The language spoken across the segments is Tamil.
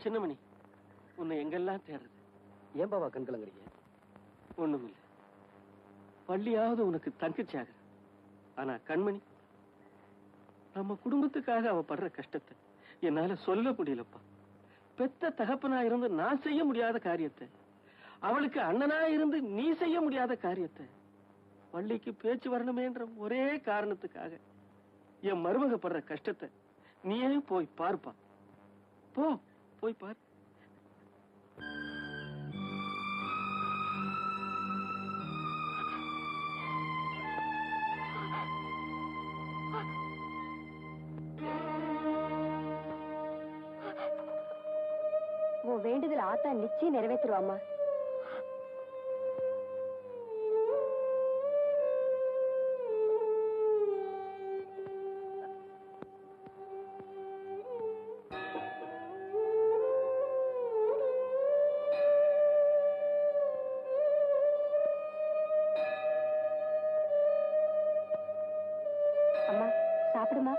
சின்னமணி, உன்னை எங்கெல்லாம் தேடுறது? ஏன் பாவா கண் கலங்குறீங்க? ஒண்ணுமில்ல. பள்ளியாவது உனக்கு தங்கச்சியாக. ஆனா கண்மணி, நம்ம குடும்பத்துக்காக அவ படுற கஷ்டத்தை என்னால சொல்ல முடியலப்பா. பெத்த தகப்பனா இருந்து நான் செய்ய முடியாத காரியத்தை, அவளுக்கு அண்ணனா இருந்து நீ செய்ய முடியாத காரியத்தை, பள்ளிக்கு பேச்சு வரணுமேன்ற ஒரே காரணத்துக்காக என் மருமக படுற கஷ்டத்தை நீயே போய் பார்ப்பா. போ, போய் பார். உன் வேண்டுதல் ஆத்தா நிச்சயம் நிறைவேற்றுவாமா. அம்மா சாப்பிடுமா.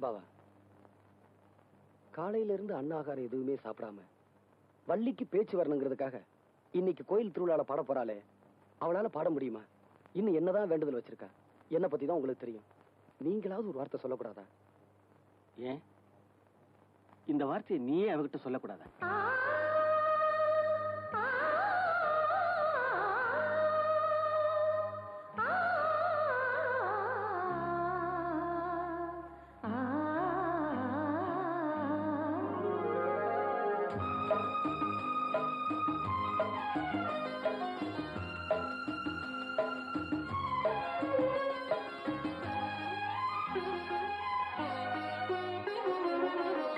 பாவா, காலையில இருந்து அன்னாகாரம் எதுவுமே சாப்பிடாம வள்ளிக்கு பேச்சு வரணுங்கிறதுக்காக இன்னைக்கு கோயில் திருவிழால பாட போறாளே, அவளால பாட முடியுமா? இன்னும் என்னதான் வேண்டுதல் வச்சிருக்கா? என்ன பத்தி தான் உங்களுக்கு தெரியும். நீங்களாவது ஒரு வார்த்தை சொல்லக்கூடாதா? ஏன் இந்த வார்த்தையை நீயே அவகிட்ட சொல்லக்கூடாதா?